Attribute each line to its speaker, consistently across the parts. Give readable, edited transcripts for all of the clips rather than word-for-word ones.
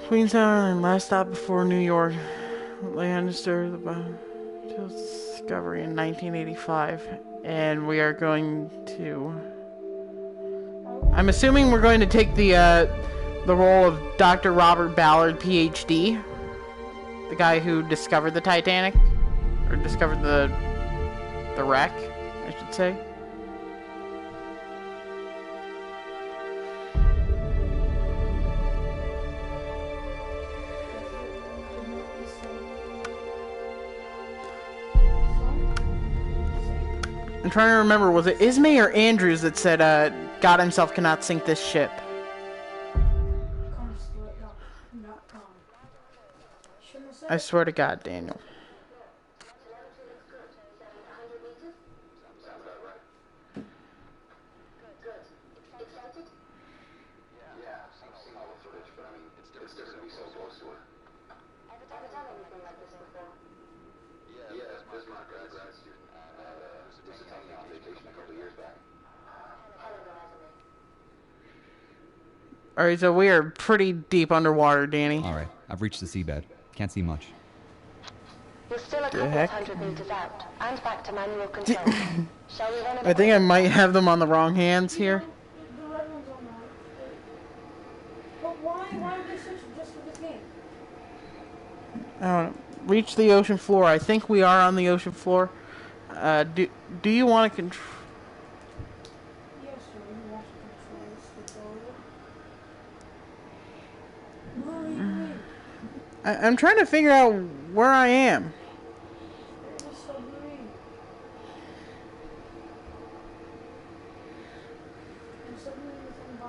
Speaker 1: Queenstown, last stop before New York. Lannister, the discovery in 1985. And we are going to... I'm assuming we're going to take the role of Dr. Robert Ballard, PhD. The guy who discovered the Titanic. Or discovered the wreck, I should say. I'm trying to remember, was it Ismay or Andrews that said, God himself cannot sink this ship? I swear to God, Daniel. Alright, so we are pretty deep underwater, Danny.
Speaker 2: Alright, I've reached the seabed. Can't see much.
Speaker 3: You're still a couple of 100 meters out, and back to manual control. Shall we run
Speaker 1: I think I might have them on the wrong hands here.
Speaker 4: But why would they switch just for this game?
Speaker 1: Reach the ocean floor. I think we are on the ocean floor. Do you want to control...
Speaker 4: Yes, sir. You want to control this.
Speaker 1: I'm trying to figure out where I am.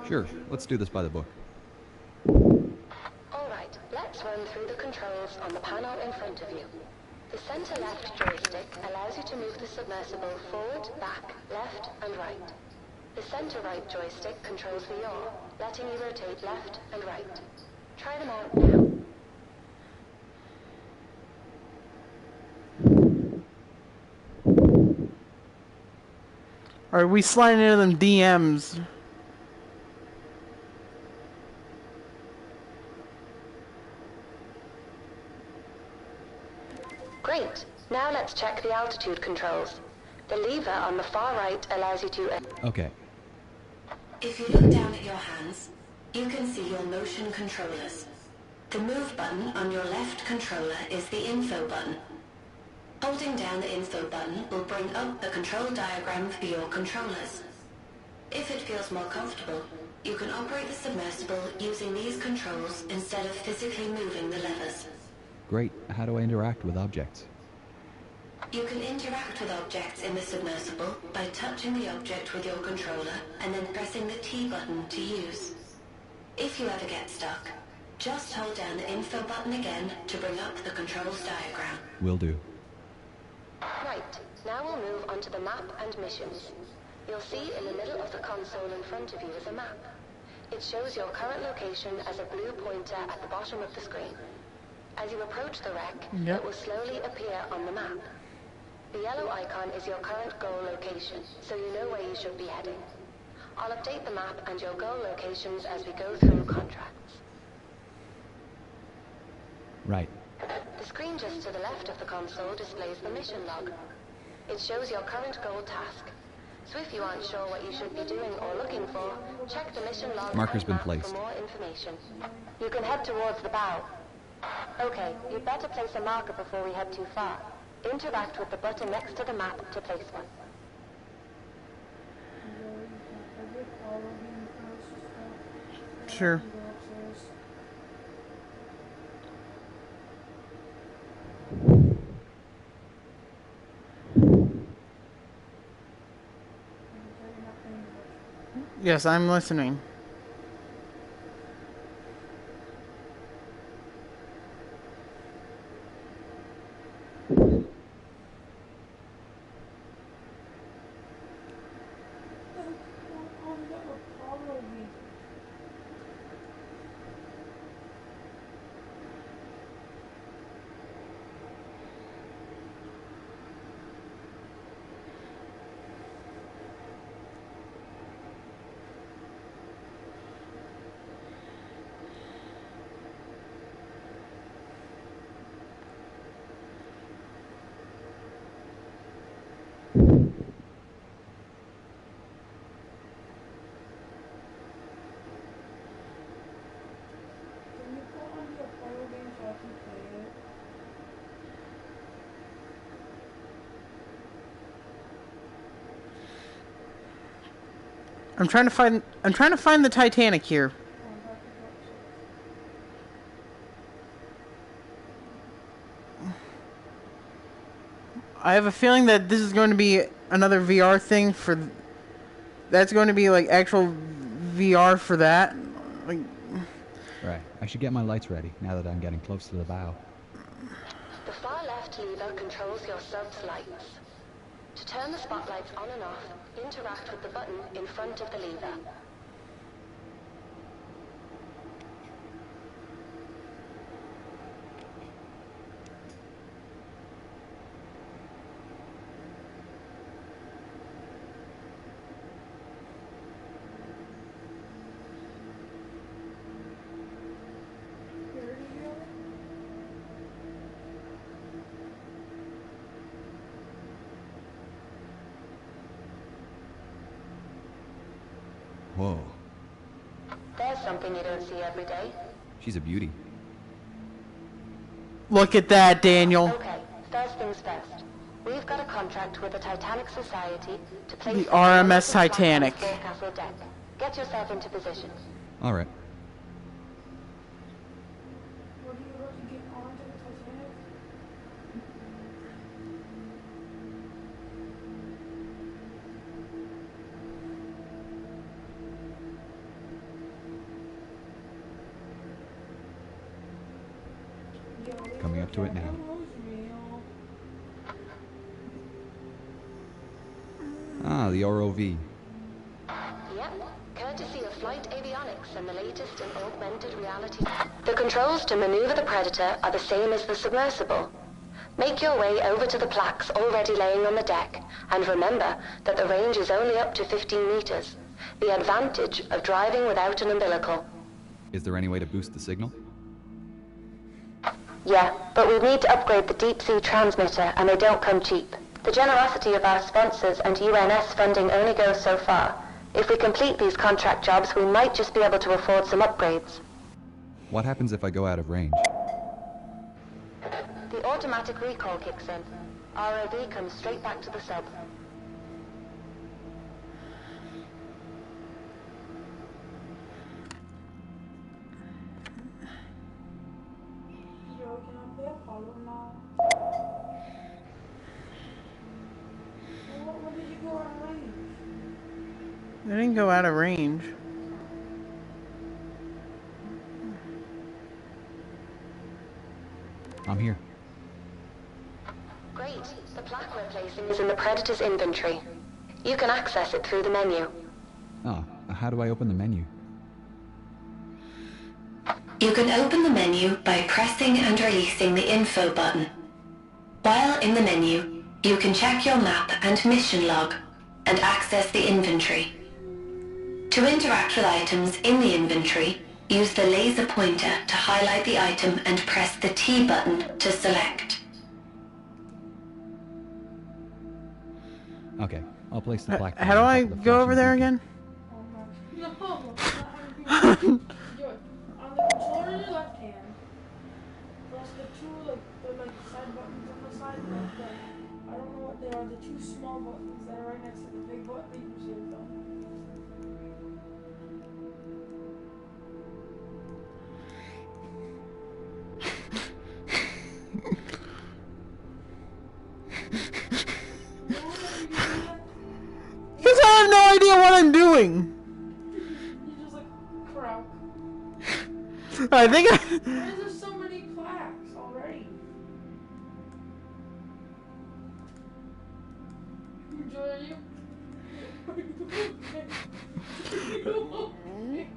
Speaker 2: Sure, let's do this by the book.
Speaker 3: Alright, let's run through the controls on the panel in front of you. The center left joystick allows you to move the submersible forward, back, left, and right. The center right joystick controls the yaw, letting you rotate left and right. Try them out now.
Speaker 1: Are we sliding into them DMs?
Speaker 3: Great. Now let's check the altitude controls. The lever on the far right allows you to...
Speaker 2: Okay.
Speaker 3: If you look down at your hands, you can see your motion controllers. The move button on your left controller is the info button. Holding down the info button will bring up the control diagram for your controllers. If it feels more comfortable, you can operate the submersible using these controls instead of physically moving the levers.
Speaker 2: Great. How do I interact with objects?
Speaker 3: You can interact with objects in the submersible by touching the object with your controller and then pressing the T button to use. If you ever get stuck, just hold down the info button again to bring up the controls diagram.
Speaker 2: Will do.
Speaker 3: Right, now we'll move on to the map and missions. You'll see in the middle of the console in front of you is a map. It shows your current location as a blue pointer at the bottom of the screen. As you approach the wreck, it will slowly appear on the map. The yellow icon is your current goal location, so you know where you should be heading. I'll update the map and your goal locations as we go through contracts.
Speaker 2: Right.
Speaker 3: The screen just to the left of the console displays the mission log. It shows your current goal task. So if you aren't sure what you should be doing or looking for, check the mission log
Speaker 2: Marker's
Speaker 3: and
Speaker 2: been
Speaker 3: map
Speaker 2: placed.
Speaker 3: for more information. You can head towards the bow. Okay, you'd better place a marker before we head too far. Interact with the button next to the map to place one.
Speaker 1: Sure. Yes, I'm listening. I'm trying to find the Titanic here. I have a feeling that this is going to be another VR thing for. That's going to be like actual VR for that. Like,
Speaker 2: Right. I should get my lights ready now that I'm getting close to the bow.
Speaker 3: The far left lever controls your sub's lights. To turn the spotlights on and off, interact with the button in front of the lever.
Speaker 2: Whoa.
Speaker 3: There's something you don't see every day.
Speaker 2: She's a beauty.
Speaker 1: look at that, Daniel.
Speaker 3: Okay, first things first. We've got a contract with the Titanic Society to place
Speaker 1: The RMS Titanic.
Speaker 3: Forecastle deck. Get yourself into position.
Speaker 2: All right.
Speaker 4: What are you about to get onto the Titanic?
Speaker 2: Coming up to it now. Ah, the ROV.
Speaker 3: Yep, courtesy of Flight Avionics and the latest in augmented reality. The controls to maneuver the Predator are the same as the submersible. Make your way over to the plaques already laying on the deck, and remember that the range is only up to 15 meters. The advantage of driving without an umbilical.
Speaker 2: Is there any way to boost the signal?
Speaker 3: Yeah, but we need to upgrade the deep-sea transmitter, and they don't come cheap. The generosity of our sponsors and UNS funding only goes so far. If we complete these contract jobs, we might just be able to afford some upgrades.
Speaker 2: What happens if I go out of range?
Speaker 3: The automatic recall kicks in. ROV comes straight back to the sub.
Speaker 4: Yo, can I play Apollo now? When did you go out of range?
Speaker 1: They didn't go out of range.
Speaker 2: I'm here.
Speaker 3: Great. The plaque we're placing is in the Predator's inventory. You can access it through the menu.
Speaker 2: Ah, how do I open the menu?
Speaker 3: You can open the menu by pressing and releasing the info button. While in the menu, you can check your map and mission log, and access the inventory. To interact with items in the inventory, use the laser pointer to highlight the item and press the T button to select.
Speaker 2: Okay, I'll place the plaque.
Speaker 1: How do I
Speaker 2: on top of the
Speaker 1: go over
Speaker 2: flashing
Speaker 1: there
Speaker 2: beacon.
Speaker 1: again?
Speaker 4: No, that's not how you do it. Yo, on the controller in your left hand, press the two like side buttons on the side. I don't know what they are. The two small buttons that are right next to the big button that you saved on.
Speaker 1: Because I have no idea what I'm doing.
Speaker 4: You just like crap.
Speaker 1: I think
Speaker 4: Why is there so many plaques already? Enjoy you. Are you okay? Are you okay?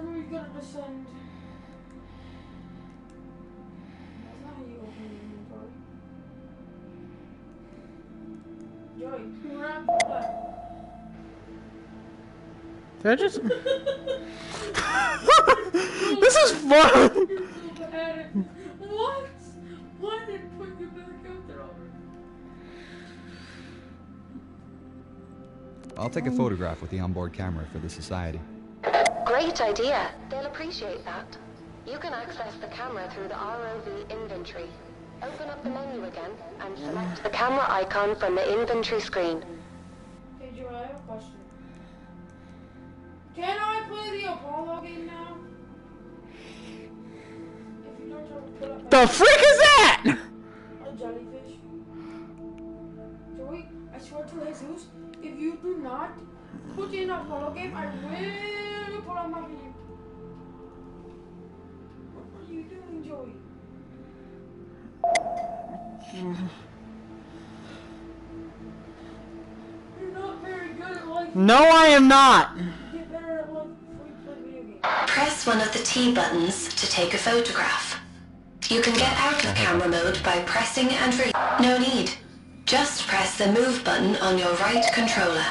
Speaker 4: We gotta descend. That's not how you open the inventory. Joey, grab that.
Speaker 1: Did I just... This is fun!
Speaker 4: What? Why did it put you back out there already?
Speaker 2: I'll take a photograph with the onboard camera for the society.
Speaker 3: Great idea. They'll appreciate that. You can access the camera through the ROV inventory. Open up the menu again and select the camera icon from the inventory screen.
Speaker 4: Hey Joe, I have a question. Can I play the Apollo game now? If you don't try to put up
Speaker 1: The freak is that?
Speaker 4: a jellyfish. Joey, I swear to Jesus, if you do not put in a Apollo game, I will put on my video. What are you doing, Joey? You're not very good at life.
Speaker 1: No, I am not.
Speaker 4: Get better at life before you play video games.
Speaker 3: Press one of the T buttons to take a photograph. You can get out of camera mode by pressing and no need. Just press the move button on your right controller.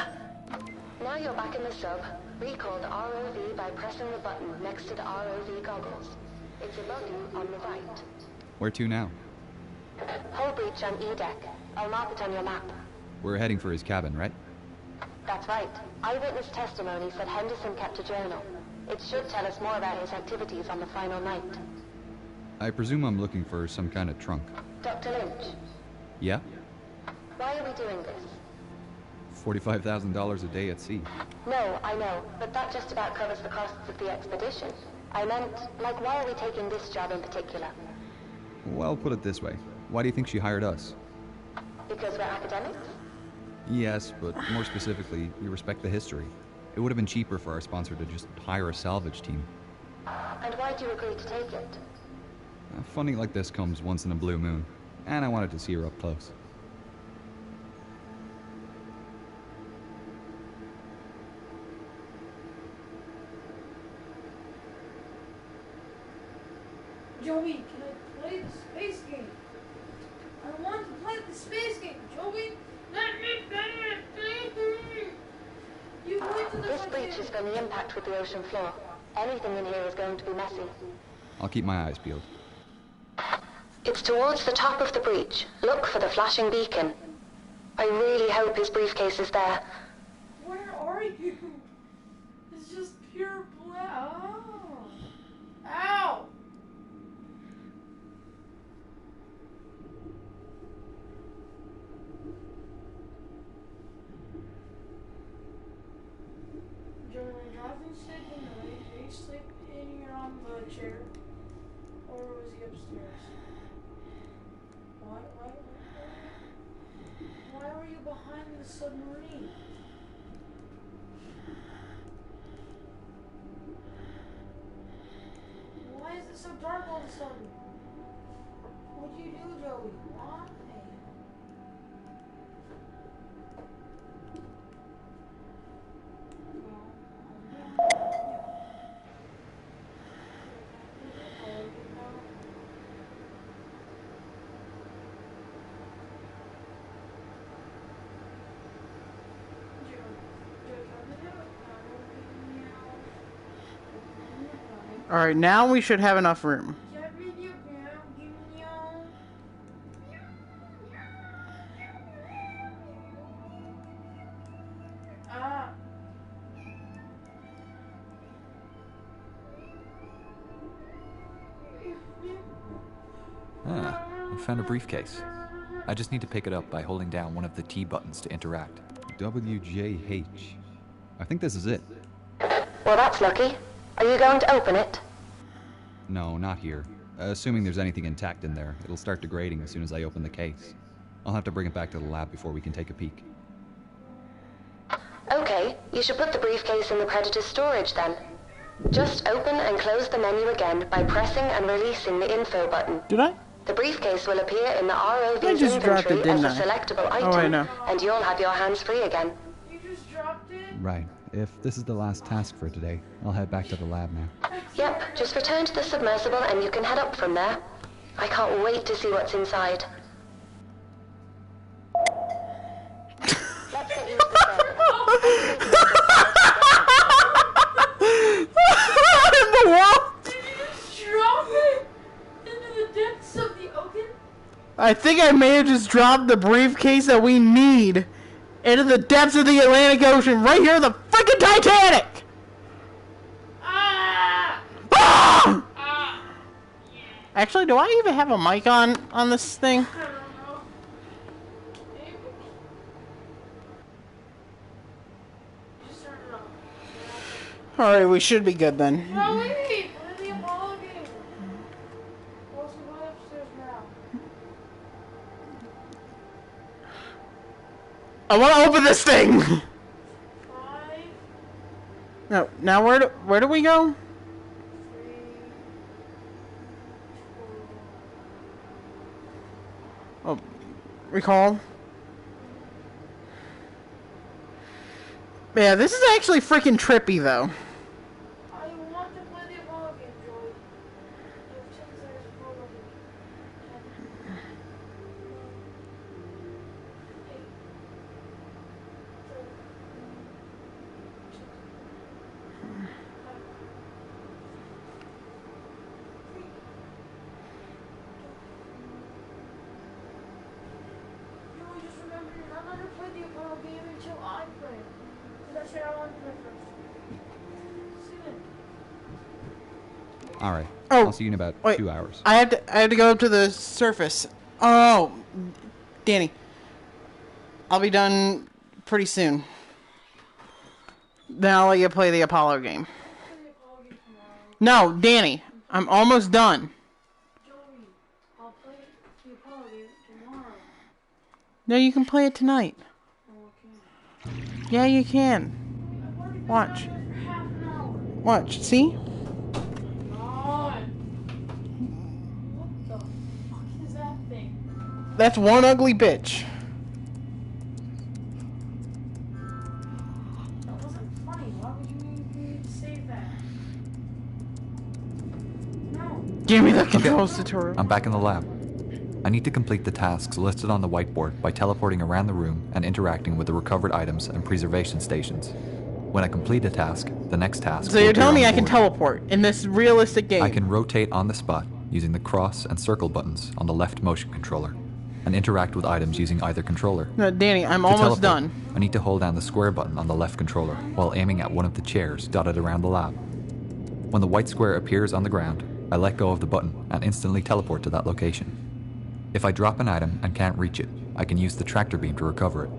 Speaker 3: Now you're back in the sub. Recall the ROV by pressing the button next to the ROV goggles. It's above you on the right.
Speaker 2: Where to now?
Speaker 3: Hull breach on E deck. I'll mark it on your map.
Speaker 2: We're heading for his cabin, right?
Speaker 3: That's right. Eyewitness testimony said Henderson kept a journal. It should tell us more about his activities on the final night.
Speaker 2: I presume I'm looking for some kind of trunk.
Speaker 3: Dr. Lynch,
Speaker 2: Yeah?
Speaker 3: why are we doing this?
Speaker 2: $45,000 a day at sea.
Speaker 3: No, I know, but that just about covers the costs of the expedition. I meant, like, why are we taking this job in particular?
Speaker 2: Well, put it this way. Why do you think she hired us?
Speaker 3: Because we're academics?
Speaker 2: Yes, but more specifically, we respect the history. It would have been cheaper for our sponsor to just hire a salvage team.
Speaker 3: And why do you agree to take it?
Speaker 2: Funding like this comes once in a blue moon, and I wanted to see her up close.
Speaker 4: Joey, can I play the space game? I want to play the space game, Joey. Let me play it. You went to the
Speaker 3: This breach is going to impact with the ocean floor. Anything in here is going to be messy.
Speaker 2: I'll keep my eyes peeled.
Speaker 3: It's towards the top of the breach. Look for the flashing beacon. I really hope his briefcase is there.
Speaker 4: Where are you? It's just pure black. Oh. Ow! During Jonathan sleep in the night, did he sleep in here on the chair? Or was he upstairs? Why were you behind the submarine? Why is it so dark all of a sudden? What'd you do, Joey? Why?
Speaker 1: Alright, now we should have enough room.
Speaker 5: Ah, I found a briefcase. I just need to pick it up by holding down one of the T buttons to interact.
Speaker 2: WJH. I think this is it.
Speaker 3: Well, that's lucky. Are you going to open it?
Speaker 2: No, not here. Assuming there's anything intact in there, it'll start degrading as soon as I open the case. I'll have to bring it back to the lab before we can take a peek.
Speaker 3: Okay, you should put the briefcase in the Predator's storage then. Just open and close the menu again by pressing and releasing the info button.
Speaker 1: Did I?
Speaker 3: The briefcase will appear in the
Speaker 1: I
Speaker 3: ROV's
Speaker 1: just dropped
Speaker 3: inventory
Speaker 1: it, didn't
Speaker 3: as a
Speaker 1: I?
Speaker 3: selectable item,
Speaker 1: Oh, I know.
Speaker 3: and you'll have your hands free again.
Speaker 4: You just dropped it?
Speaker 2: Right. If this is the last task for today, I'll head back to the lab now.
Speaker 3: Yep, just return to the submersible and you can head up from there. I can't wait to see what's inside. Let's get used to the
Speaker 1: In the wall?
Speaker 4: Did you just drop it into the depths of the ocean?
Speaker 1: I think I may have just dropped the briefcase that we need into the depths of the Atlantic Ocean, right here in the freaking Titanic!
Speaker 4: Ah!
Speaker 1: Ah!
Speaker 4: Ah!
Speaker 1: Actually, do I even have a mic on this thing?
Speaker 4: I don't know. Maybe. Just turn it off.
Speaker 1: Alright, we should be good then.
Speaker 4: No, wait! Play the Apollo game. Let's go upstairs now.
Speaker 1: I want to open this thing!
Speaker 4: 5,
Speaker 1: No, now where do we go?
Speaker 4: 3, 4.
Speaker 1: Oh, recall. Yeah, this is actually freaking trippy though.
Speaker 4: I want to play the Apollo game, Joey. You have 10 seconds to Apollo game. 10, 9, 8, 7, 6, 5, 3, 2. Joey, just remember, you're not allowed to play the Apollo game until I play. Because I said I wanted to play first. See you then.
Speaker 2: Alright.
Speaker 1: Oh,
Speaker 2: I'll see you in about
Speaker 1: wait.
Speaker 2: 2 hours.
Speaker 1: I had to go up to the surface. Oh, Danny. I'll be done pretty soon. Then I'll let you play the Apollo game.
Speaker 4: Play the Apollo game tomorrow.
Speaker 1: No, Danny. I'm almost done.
Speaker 4: Joey, I'll play the Apollo game tomorrow.
Speaker 1: No, you can play it tonight.
Speaker 4: Oh, okay.
Speaker 1: Yeah, you can.
Speaker 4: I've already been
Speaker 1: Watch.
Speaker 4: down there for half an hour.
Speaker 1: Watch. See?
Speaker 4: God. What the fuck is that thing?
Speaker 1: That's one ugly bitch.
Speaker 4: That wasn't funny. Why would you need me to save that? No.
Speaker 1: Give me the controls tutorial.
Speaker 5: I'm back in the lab. I need to complete the tasks listed on the whiteboard by teleporting around the room and interacting with the recovered items and preservation stations. When I complete a task, the next task
Speaker 1: So
Speaker 5: will
Speaker 1: you're
Speaker 5: appear
Speaker 1: telling me
Speaker 5: on
Speaker 1: I
Speaker 5: the
Speaker 1: can
Speaker 5: board.
Speaker 1: teleport in this realistic game?
Speaker 5: I can rotate on the spot using the cross and circle buttons on the left motion controller, and interact with items using either controller.
Speaker 1: No, Danny, I'm
Speaker 5: To
Speaker 1: almost
Speaker 5: teleport,
Speaker 1: done.
Speaker 5: I need to hold down the square button on the left controller while aiming at one of the chairs dotted around the lab. When the white square appears on the ground, I let go of the button and instantly teleport to that location. If I drop an item and can't reach it, I can use the tractor beam to recover it.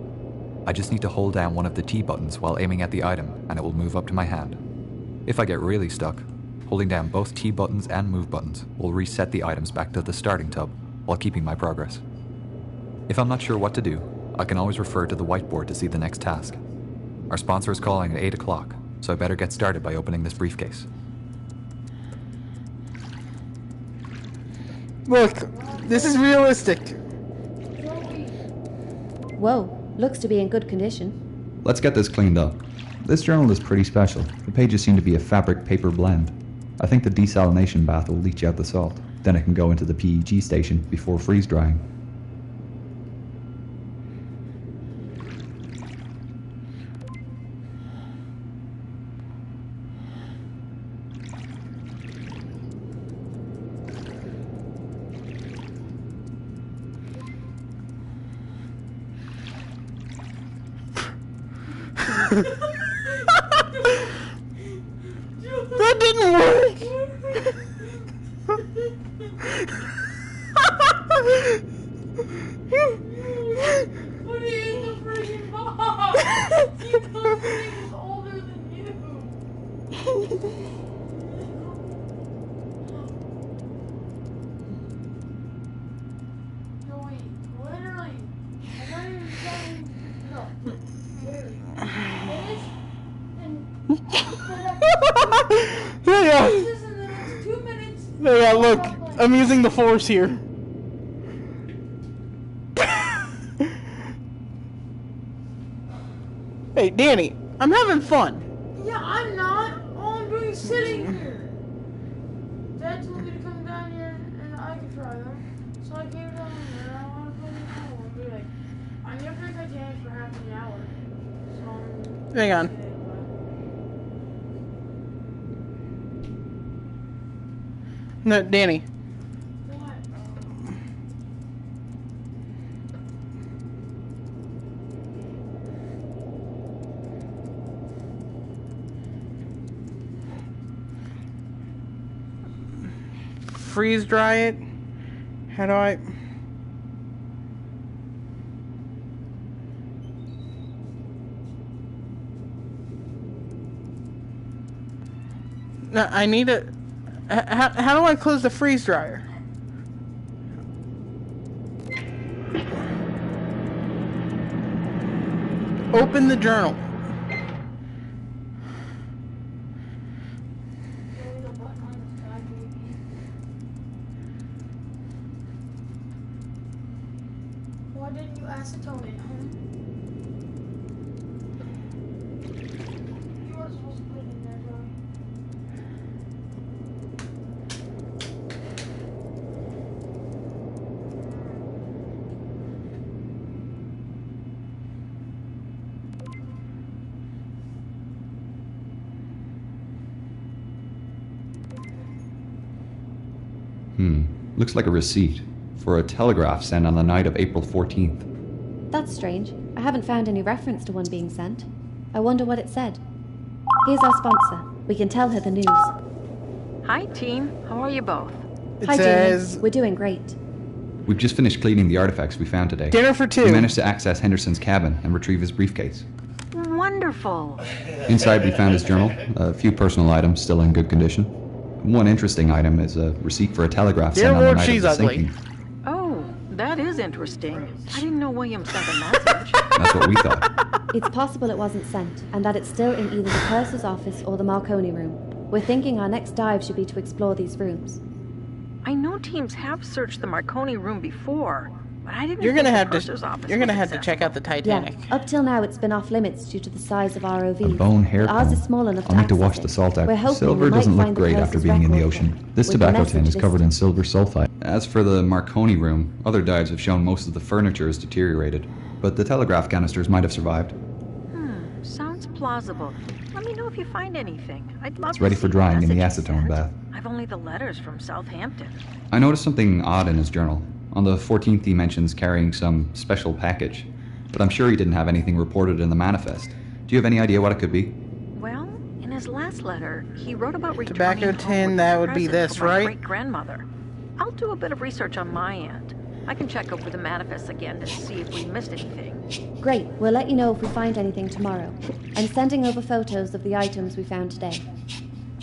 Speaker 5: I just need to hold down one of the T buttons while aiming at the item and it will move up to my hand. If I get really stuck, holding down both T buttons and move buttons will reset the items back to the starting tub while keeping my progress. If I'm not sure what to do, I can always refer to the whiteboard to see the next task. Our sponsor is calling at 8 o'clock, so I better get started by opening this briefcase.
Speaker 1: Look, this is realistic.
Speaker 6: Whoa, looks to be in good condition.
Speaker 2: Let's get this cleaned up. This journal is pretty special. The pages seem to be a fabric paper blend. I think the desalination bath will leach out the salt. Then it can go into the PEG station before freeze drying.
Speaker 1: That didn't work.
Speaker 4: Put it in the freaking box! You know this thing is older than you. Joey, literally. I'm not even saying. No. Literally. Finish and put
Speaker 1: Yeah,
Speaker 4: this in the next 2 minutes.
Speaker 1: yeah, look. I'm using the force here. Hey, Danny, I'm having fun.
Speaker 4: Yeah, I'm not. All I'm doing is sitting here. Dad told me to come down here and I could try them. So I came down here and I want to play the whole one. Be like, I'm gonna play Titanic for half an hour. So I'm
Speaker 1: Hang on. No, Danny.
Speaker 4: What?
Speaker 1: freeze dry it? How do I... No, I need a... How do I close the freeze dryer? Open the journal.
Speaker 4: There's a button on the side, maybe. Why didn't you acetone it, huh? You were supposed to put it in there, Joey.
Speaker 2: Looks like a receipt for a telegraph sent on the night of April 14th.
Speaker 6: That's strange. I haven't found any reference to one being sent. I wonder what it said. Here's our sponsor. We can tell her the news.
Speaker 7: Hi, team. How are you both?
Speaker 6: Hi,
Speaker 1: says...
Speaker 6: Julian. We're doing great.
Speaker 2: We've just finished cleaning the artifacts we found today.
Speaker 1: Dinner for two.
Speaker 2: We managed to access Henderson's cabin and retrieve his briefcase.
Speaker 7: Wonderful.
Speaker 2: Inside we found his journal, a few personal items still in good condition. One interesting item is a receipt for a telegraph
Speaker 1: Dear
Speaker 2: sent on the
Speaker 1: Lord,
Speaker 2: night
Speaker 1: she's
Speaker 2: of the
Speaker 1: ugly.
Speaker 2: sinking.
Speaker 7: Oh, that is interesting. I didn't know William sent a message.
Speaker 2: That's what we thought.
Speaker 6: It's possible it wasn't sent, and that it's still in either the purser's office or the Marconi room. We're thinking our next dive should be to explore these rooms.
Speaker 7: I know teams have searched the Marconi room before, but I didn't
Speaker 1: You're
Speaker 7: think
Speaker 1: gonna
Speaker 7: the
Speaker 1: have
Speaker 7: purser's
Speaker 1: to...
Speaker 7: office
Speaker 1: You're gonna
Speaker 7: was
Speaker 1: have to check out the Titanic.
Speaker 6: Yeah, up till now it's been off limits due to the size of ROV.
Speaker 2: A bone hair
Speaker 6: Ours
Speaker 2: cone.
Speaker 6: is small enough
Speaker 2: I'll need to
Speaker 6: access
Speaker 2: wash
Speaker 6: it.
Speaker 2: the salt out.
Speaker 6: We're hoping
Speaker 2: Silver
Speaker 6: we might
Speaker 2: doesn't look
Speaker 6: find the
Speaker 2: great after
Speaker 6: purser's
Speaker 2: being in the
Speaker 6: record
Speaker 2: ocean.
Speaker 6: book
Speaker 2: This
Speaker 6: with the
Speaker 2: tobacco
Speaker 6: message
Speaker 2: tin is covered in
Speaker 6: listed.
Speaker 2: silver sulfide. As for the Marconi room, other dives have shown most of the furniture is deteriorated, but the telegraph canisters might have survived.
Speaker 7: Sounds plausible. Let me know if you find anything. I'd love
Speaker 2: It's
Speaker 7: to
Speaker 2: ready
Speaker 7: see
Speaker 2: for drying in the
Speaker 7: message he
Speaker 2: acetone
Speaker 7: sent.
Speaker 2: bath.
Speaker 7: I've only the letters from Southampton.
Speaker 2: I noticed something odd in his journal. On the 14th he mentions carrying some special package, but I'm sure he didn't have anything reported in the manifest. Do you have any idea what it could be?
Speaker 7: Well, in his last letter, he wrote about returning
Speaker 1: Tobacco
Speaker 7: home
Speaker 1: tin,
Speaker 7: with
Speaker 1: that
Speaker 7: a
Speaker 1: would be
Speaker 7: present
Speaker 1: this,
Speaker 7: for my
Speaker 1: right?
Speaker 7: great-grandmother. I'll do a bit of research on my end. I can check over the manifest again to see if we missed anything.
Speaker 6: Great, we'll let you know if we find anything tomorrow. I'm sending over photos of the items we found today.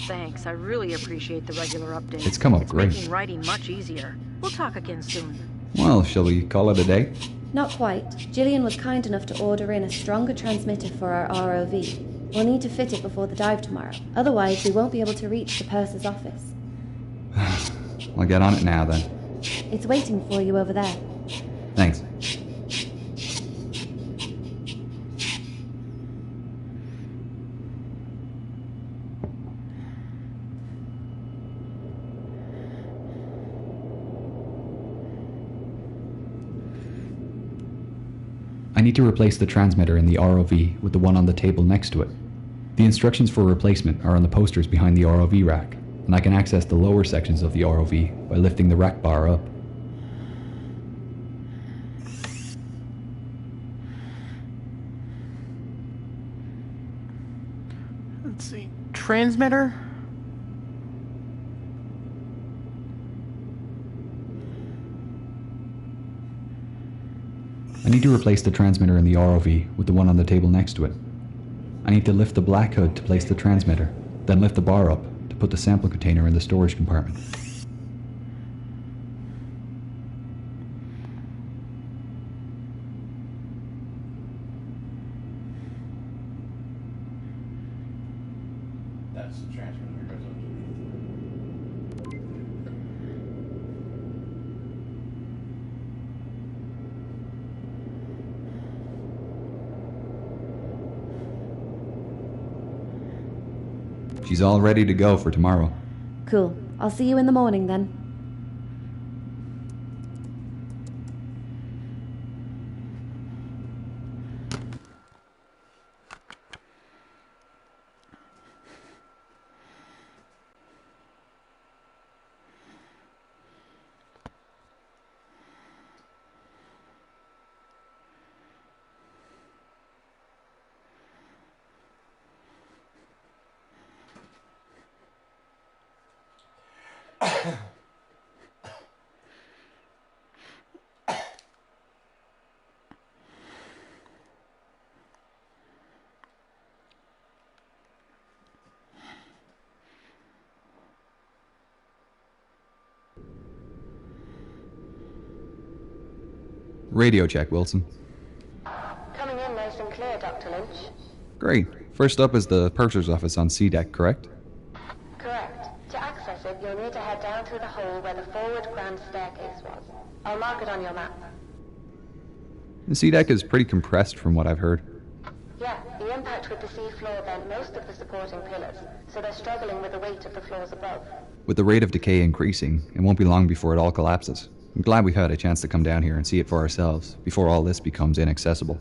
Speaker 7: Thanks, I really appreciate the regular updates.
Speaker 2: It's come up great.
Speaker 7: Making writing much easier. We'll talk again soon.
Speaker 2: Well, shall we call it a day?
Speaker 6: Not quite. Gillian was kind enough to order in a stronger transmitter for our ROV. We'll need to fit it before the dive tomorrow. Otherwise, we won't be able to reach the purser's office.
Speaker 2: I'll get on it now then.
Speaker 6: It's waiting for you over there.
Speaker 2: Thanks. I need to replace the transmitter in the ROV with the one on the table next to it. The instructions for replacement are on the posters behind the ROV rack, and I can access the lower sections of the ROV by lifting the rack bar up.
Speaker 1: Let's see. Transmitter?
Speaker 2: I need to replace the transmitter in the ROV with the one on the table next to it. I need to lift the black hood to place the transmitter, then lift the bar up to put the sample container in the storage compartment.
Speaker 8: That's the transmitter that goes underneath.
Speaker 2: She's all ready to go for tomorrow.
Speaker 6: Cool. I'll see you in the morning then.
Speaker 2: Radio check, Wilson.
Speaker 3: Coming in nice and clear, Dr. Lynch.
Speaker 2: Great. First up is the purser's office on C deck, correct?
Speaker 3: Correct. To access it, you'll need to head down through the hole where the forward grand staircase was. I'll mark it on your map.
Speaker 2: The C deck is pretty compressed from what I've heard.
Speaker 3: Yeah, the impact with the sea floor bent most of the supporting pillars, so they're struggling with the weight of the floors above.
Speaker 2: With the rate of decay increasing, it won't be long before it all collapses. I'm glad we've had a chance to come down here and see it for ourselves before all this becomes inaccessible.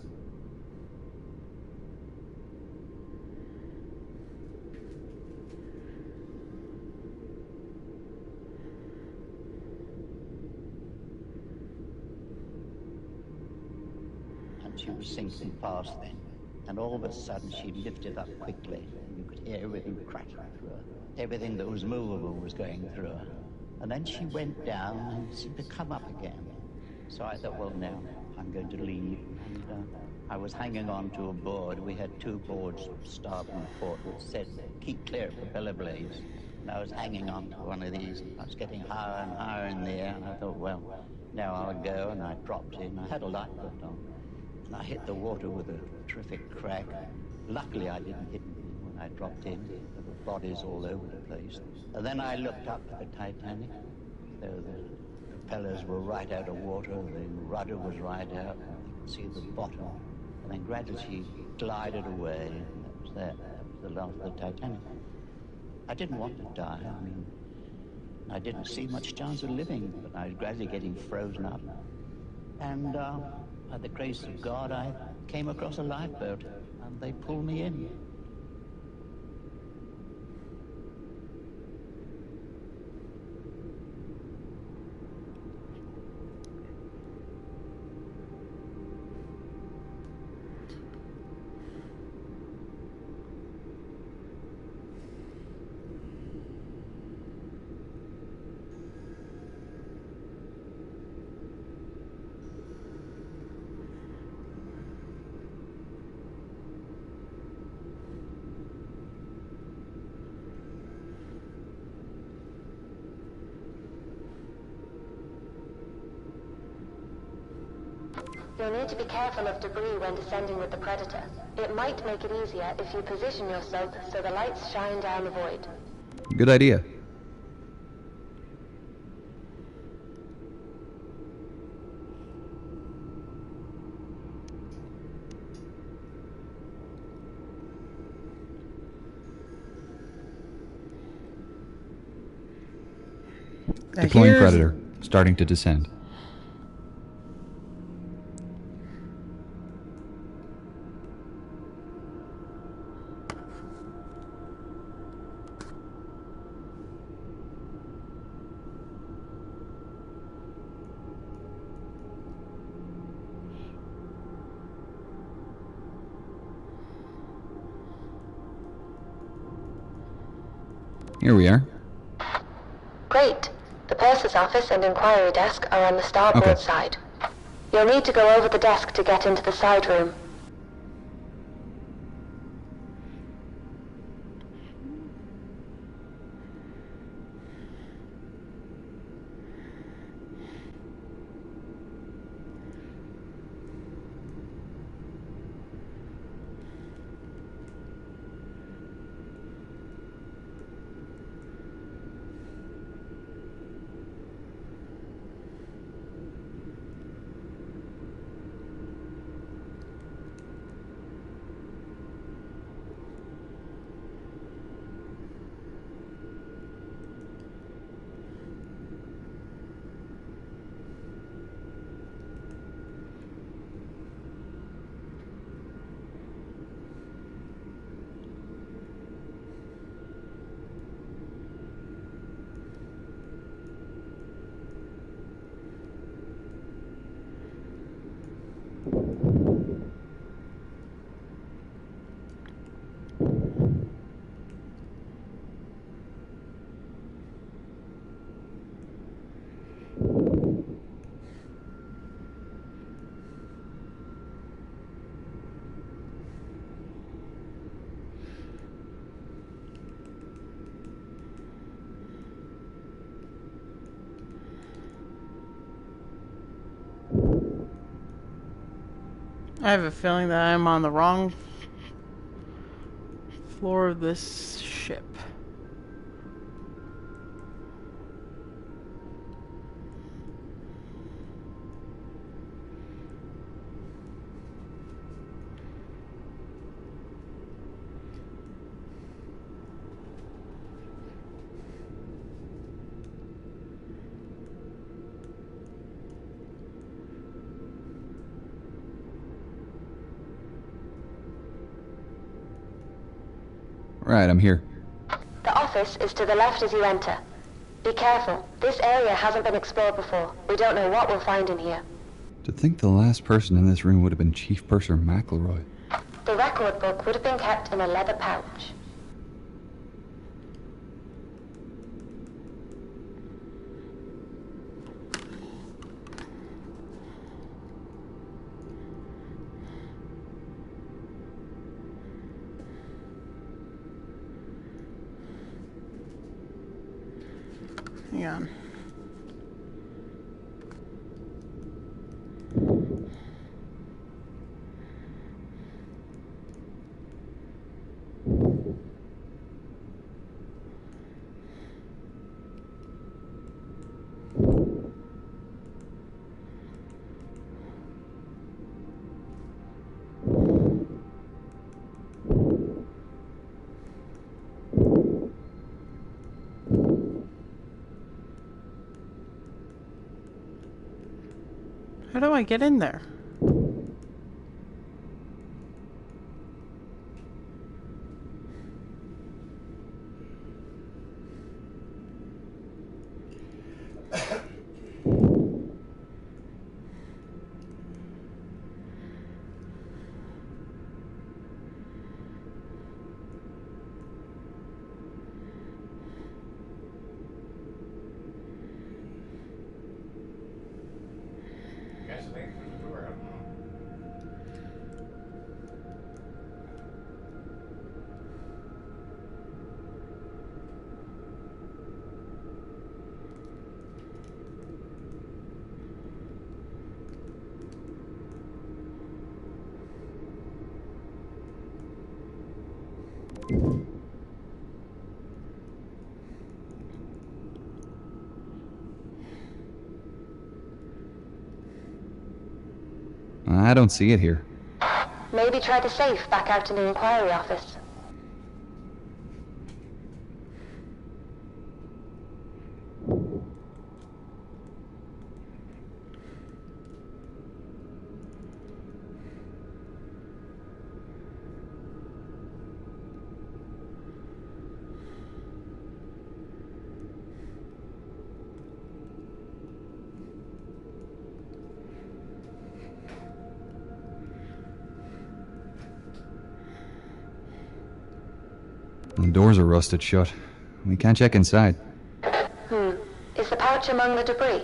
Speaker 8: And she was sinking fast then. And all of a sudden she lifted up quickly. And you could hear everything cracking through her. Everything that was movable was going through her. And then she went down and seemed to come up again. So I thought, well, now I'm going to leave. And I was hanging on to a board. We had two boards, starboard and port, which said, keep clear of propeller blades. And I was hanging on to one of these. I was getting higher and higher in the air. And I thought, well, now I'll go. And I dropped in. I had a lifeboat on. And I hit the water with a terrific crack. Luckily, I didn't hit anything when I dropped in. There were bodies all over the place. And then I looked up at the Titanic. The propellers were right out of water. The rudder was right out. You could see the bottom. And then gradually she glided away. And that was that. That was the last of the Titanic. I didn't want to die. I mean, I didn't see much chance of living. But I was gradually getting frozen up. And by the grace of God, I came across a lifeboat, and they pulled me in.
Speaker 3: You'll need to be careful of debris when descending with the Predator. It might make it easier if you position yourself so the lights shine down the void.
Speaker 2: Good idea. Deploying Predator, starting to descend. Here we are.
Speaker 3: Great. The purser's office and inquiry desk are on the starboard side. You'll need to go over the desk to get into the side room.
Speaker 1: I have a feeling that I'm on the wrong floor of this ship.
Speaker 2: Right, I'm here.
Speaker 3: The office is to the left as you enter. Be careful. This area hasn't been explored before. We don't know what we'll find in here.
Speaker 2: To think the last person in this room would have been Chief Purser McElroy.
Speaker 3: The record book would have been kept in a leather pouch.
Speaker 1: Hang on. How do I get in there?
Speaker 2: I don't see it here.
Speaker 3: Maybe try the safe back out in the inquiry office.
Speaker 2: The doors are rusted shut. We can't check inside.
Speaker 3: Is the pouch among the debris?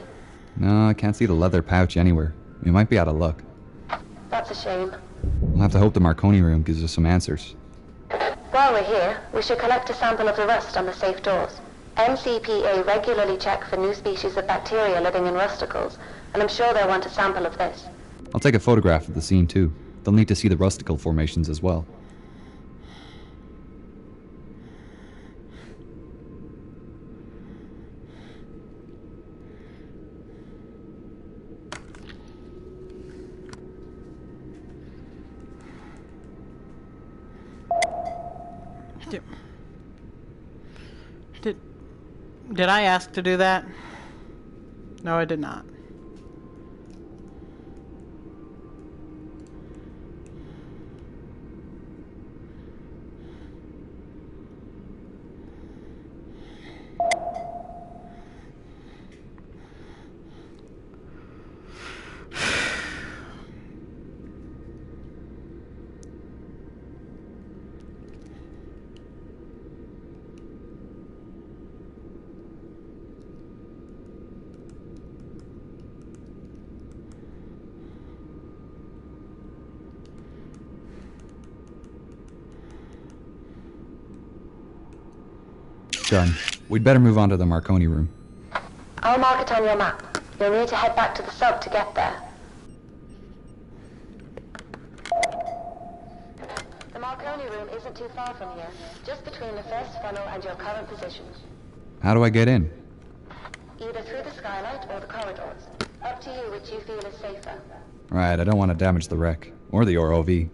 Speaker 2: No, I can't see the leather pouch anywhere. We might be out of luck.
Speaker 3: That's a shame.
Speaker 2: We'll have to hope the Marconi room gives us some answers.
Speaker 3: While we're here, we should collect a sample of the rust on the safe doors. MCPA regularly check for new species of bacteria living in rusticles, and I'm sure they'll want a sample of this.
Speaker 2: I'll take a photograph of the scene too. They'll need to see the rusticle formations as well.
Speaker 1: Did I ask to do that? No, I did not.
Speaker 2: Done. We'd better move on to the Marconi room.
Speaker 3: I'll mark it on your map. You'll need to head back to the sub to get there. money room isn't too far from here, just between the first funnel and your current position.
Speaker 2: How do I get in?
Speaker 3: Either through the skylight or the corridors. Up to you which you feel is safer.
Speaker 2: Right, I don't want to damage the wreck. Or the ROV.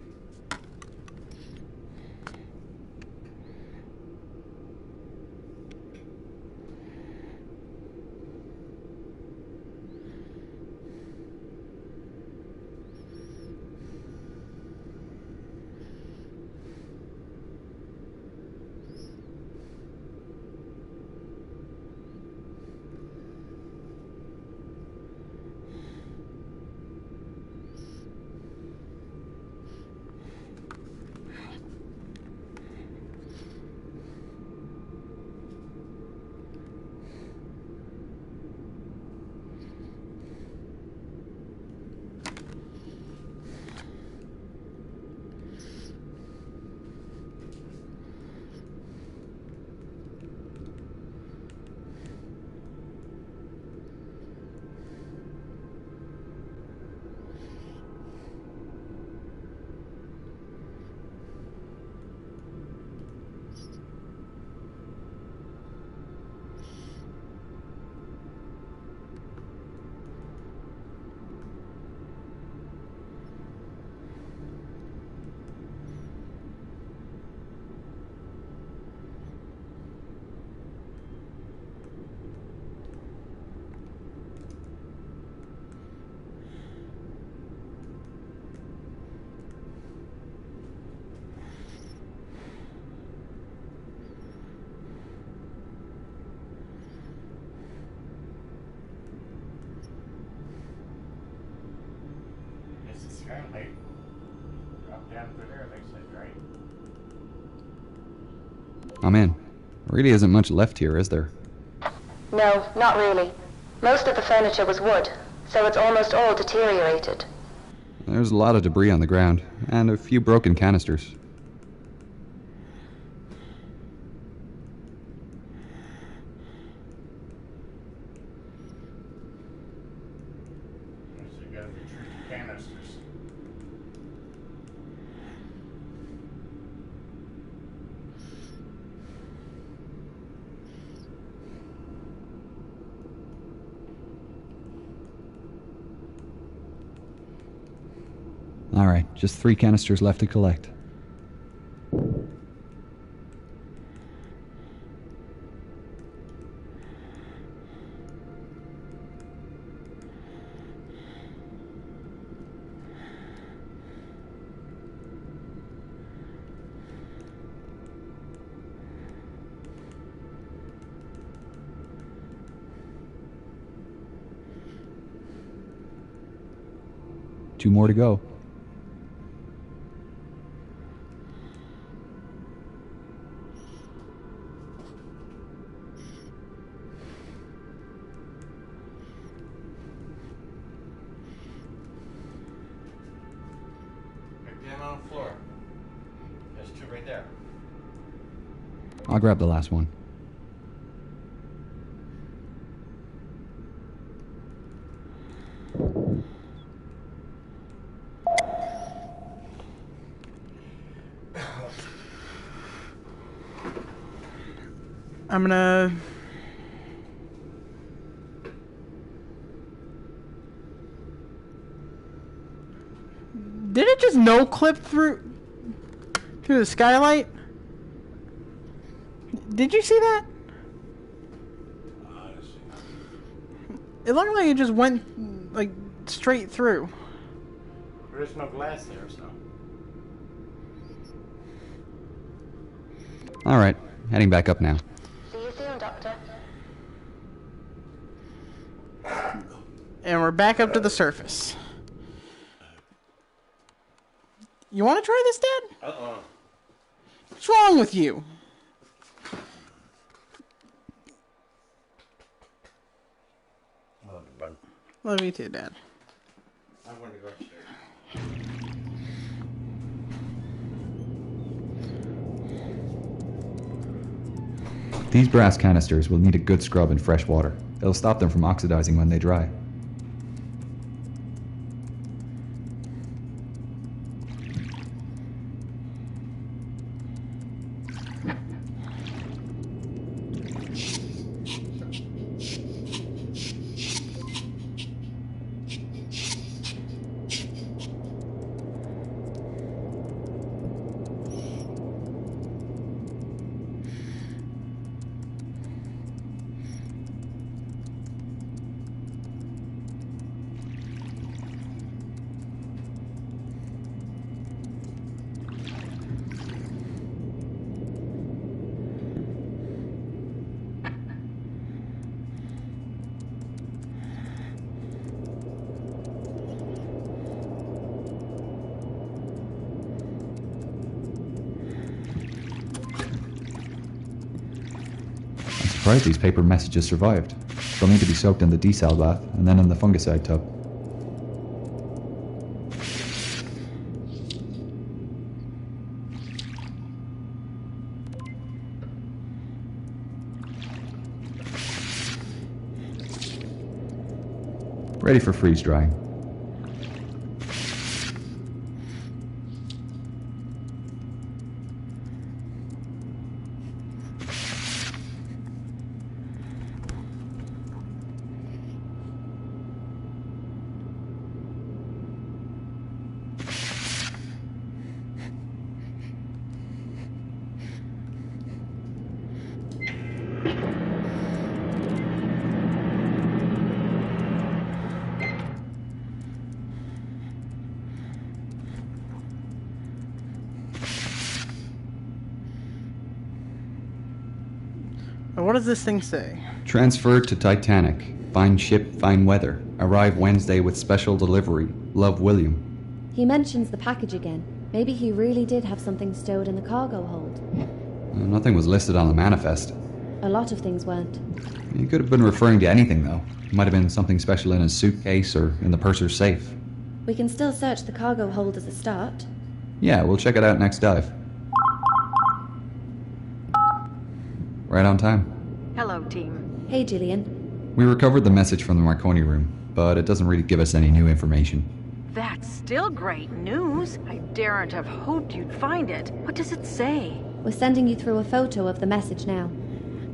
Speaker 1: Apparently, drop down through there, they said, right?
Speaker 2: I'm in. There really isn't much left here, is there?
Speaker 3: No, not really. Most of the furniture was wood, so it's almost all deteriorated.
Speaker 2: There's a lot of debris on the ground, and a few broken canisters.
Speaker 1: So you got the true canisters.
Speaker 2: Alright, just 3 canisters left to collect. Two more to go.
Speaker 1: Again on the floor. There's 2 right there.
Speaker 2: I'll grab the last one.
Speaker 1: I'm gonna... Did it just no clip through the skylight? Did you see that? It looked like it just went like straight through. There's no glass there, so.
Speaker 2: Alright, heading back up now.
Speaker 3: See you soon, Doctor.
Speaker 1: And we're back up to the surface. You want to try this, Dad? What's wrong with you? Love you too, Dad. I want to go upstairs.
Speaker 2: These brass canisters will need a good scrub in fresh water. It'll stop them from oxidizing when they dry. surprised these paper messages survived. They'll need to be soaked in the desal bath and then in the fungicide tub. Ready for freeze drying.
Speaker 1: Now, what does this thing say?
Speaker 2: Transfer to Titanic. Fine ship, fine weather. Arrive Wednesday with special delivery. Love, William.
Speaker 6: He mentions the package again. Maybe he really did have something stowed in the cargo hold.
Speaker 2: Nothing was listed on the manifest.
Speaker 6: A lot of things weren't.
Speaker 2: He could have been referring to anything, though. It might have been something special in his suitcase or in the purser's safe.
Speaker 6: We can still search the cargo hold as a start.
Speaker 2: Yeah, we'll check it out next dive. Right on time.
Speaker 7: Hello, team.
Speaker 6: Hey, Gillian.
Speaker 2: We recovered the message from the Marconi room, but it doesn't really give us any new information.
Speaker 7: That's still great news. I daren't have hoped you'd find it. What does it say?
Speaker 6: We're sending you through a photo of the message now.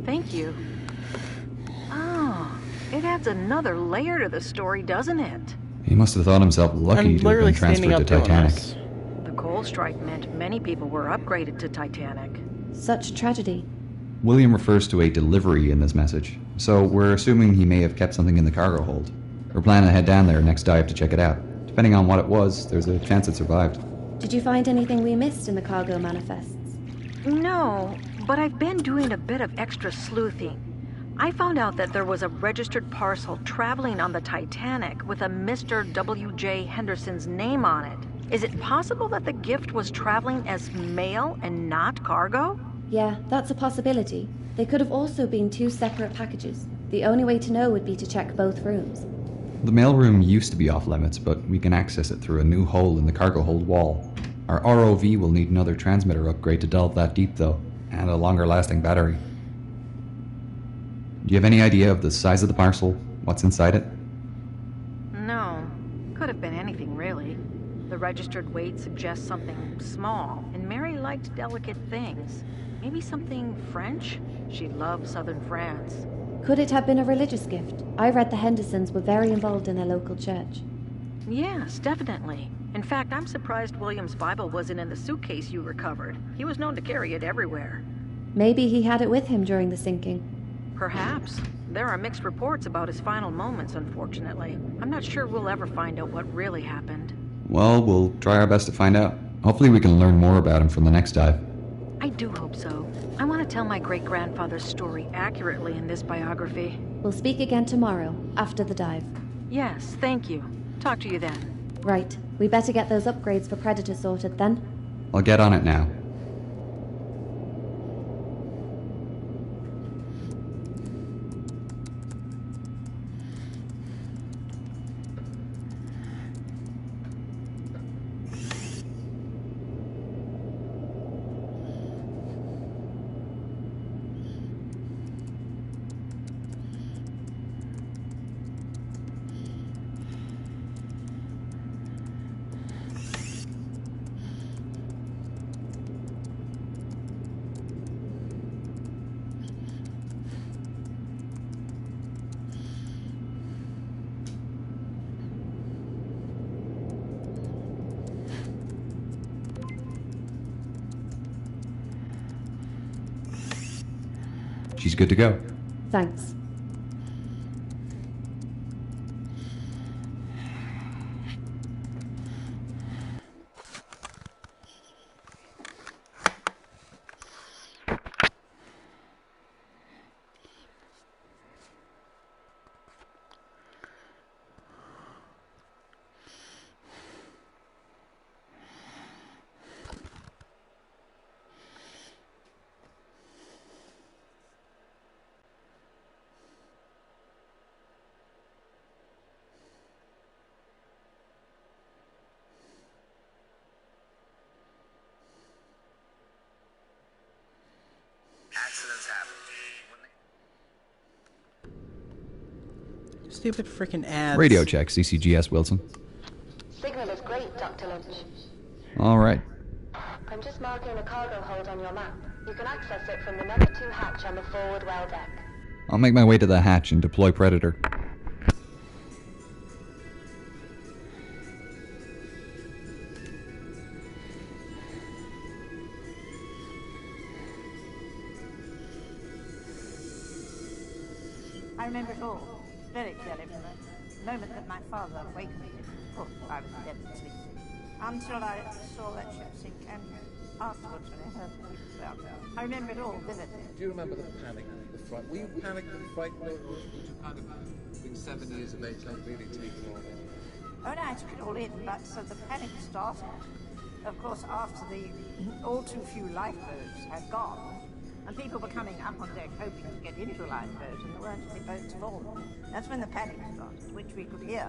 Speaker 7: Thank you. Oh, it adds another layer to the story, doesn't it?
Speaker 2: He must have thought himself lucky
Speaker 1: I'm
Speaker 2: to have
Speaker 1: literally
Speaker 2: been transferred
Speaker 1: standing
Speaker 2: to
Speaker 1: up doing
Speaker 2: Titanic.
Speaker 1: this.
Speaker 7: The coal strike meant many people were upgraded to Titanic.
Speaker 6: Such tragedy.
Speaker 2: William refers to a delivery in this message, so we're assuming he may have kept something in the cargo hold. We're planning to head down there next dive to check it out. Depending on what it was, there's a chance it survived.
Speaker 6: Did you find anything we missed in the cargo manifests?
Speaker 7: No, but I've been doing a bit of extra sleuthing. I found out that there was a registered parcel traveling on the Titanic with a Mr. W.J. Henderson's name on it. Is it possible that the gift was traveling as mail and not cargo?
Speaker 6: Yeah, that's a possibility. They could have also been two separate packages. The only way to know would be to check both rooms.
Speaker 2: The mailroom used to be off limits, but we can access it through a new hole in the cargo hold wall. Our ROV will need another transmitter upgrade to delve that deep, though, and a longer lasting battery. Do you have any idea of the size of the parcel? What's inside it?
Speaker 7: No. Could have been anything, really. The registered weight suggests something small, and Mary liked delicate things. Maybe something French? She loved southern France.
Speaker 6: Could it have been a religious gift? I read the Hendersons were very involved in their local church.
Speaker 7: Yes, definitely. In fact, I'm surprised William's Bible wasn't in the suitcase you recovered. He was known to carry it everywhere.
Speaker 6: Maybe he had it with him during the sinking.
Speaker 7: Perhaps. There are mixed reports about his final moments, unfortunately. I'm not sure we'll ever find out what really happened.
Speaker 2: Well, we'll try our best to find out. Hopefully we can learn more about him from the next dive.
Speaker 7: I do hope so. I want to tell my great-grandfather's story accurately in this biography.
Speaker 6: We'll speak again tomorrow, after the dive.
Speaker 7: Yes, thank you. Talk to you then.
Speaker 6: Right. We better get those upgrades for Predator sorted then.
Speaker 2: I'll get on it now. She's good to go.
Speaker 6: Thanks.
Speaker 1: Stupid freaking ads.
Speaker 2: Radio check, CCGS Wilson.
Speaker 3: Signal is great, Dr. Lynch.
Speaker 2: All right.
Speaker 3: I'm just marking the cargo hold on your map. You can access it from the number 2 hatch on the forward well deck.
Speaker 2: I'll make my way to the hatch and deploy Predator.
Speaker 9: I remember it all, very clearly from the moment that my father awakened me. Oh, I was dead asleep. Until I saw that ship sink, and afterwards when I heard the people about it. I remember it all vividly.
Speaker 10: Do you remember the panic, the fright? Were you panicked and frightened, or did you kind of, being 7 years of age, not really take it all in?
Speaker 9: Oh no, I took it all in, but so the panic started, of course, after the all too few lifeboats had gone. And people were coming up on deck hoping to get into a lifeboat, and there weren't any boats for them. That's when the panic started, which we could hear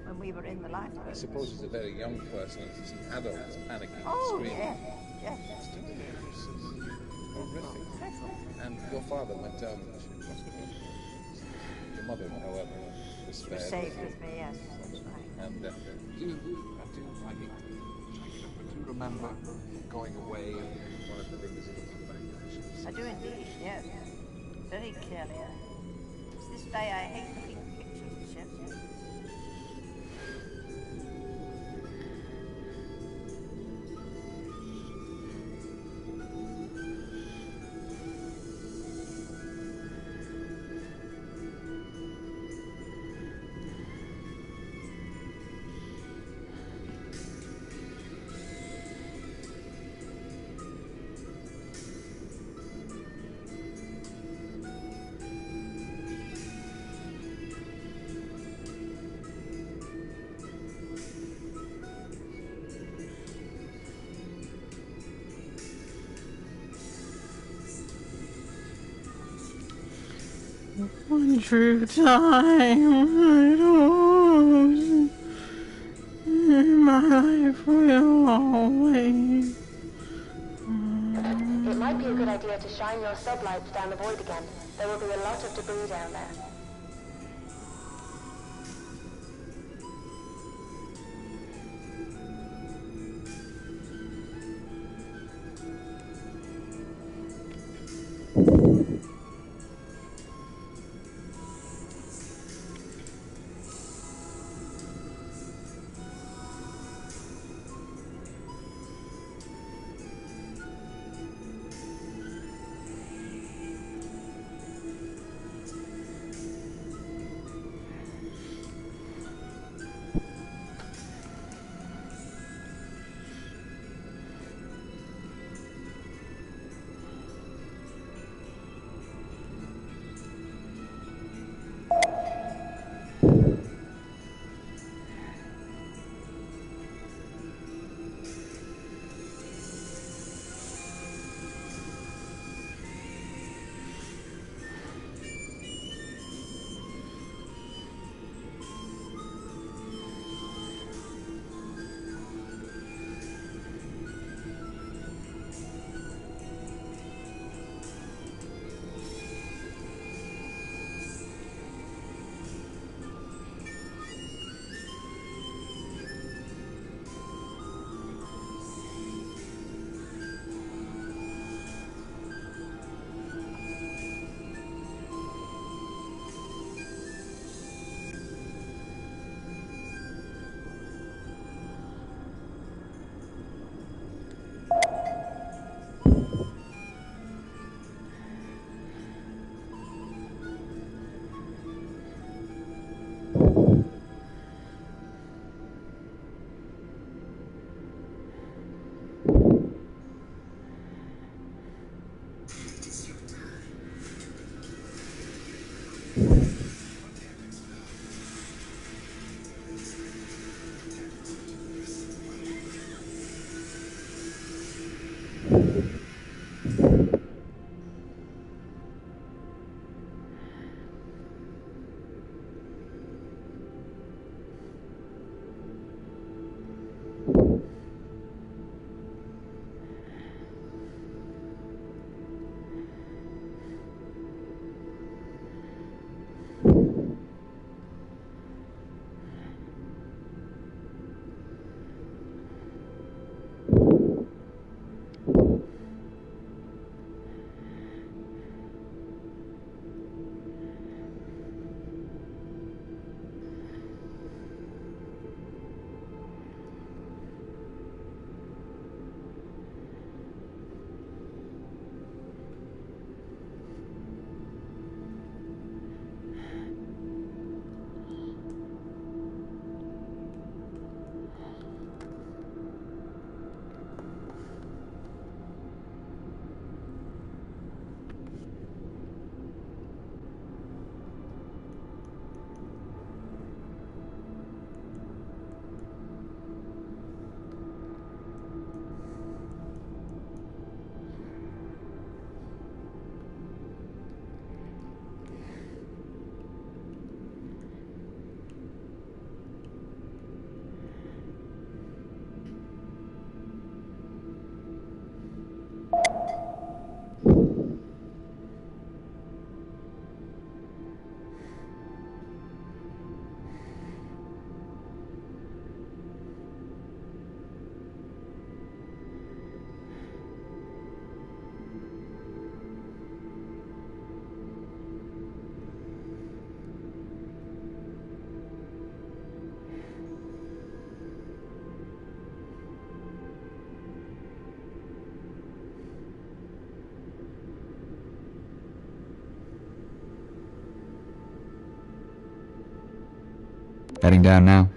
Speaker 9: when we were in the lifeboat.
Speaker 10: I suppose as a very young person, as an adult, panicking,
Speaker 9: Oh,
Speaker 10: screaming.
Speaker 9: yes.
Speaker 10: This is horrific.
Speaker 9: Dreadful.
Speaker 10: And your father went down with the ship.
Speaker 9: Yes, we did.
Speaker 10: Your mother, however, was
Speaker 9: She was
Speaker 10: spared.
Speaker 9: saved with me, yes, that's right.
Speaker 10: And do you remember going away and one of the things that was back in the ship?
Speaker 9: I do indeed, yes. Very clearly. To this day I hate looking at pictures of ships.
Speaker 1: One true time, I don't. My life will always.
Speaker 3: It might be a good idea to shine your sublights down the void again. There will be a lot of debris down there.
Speaker 2: Heading down now.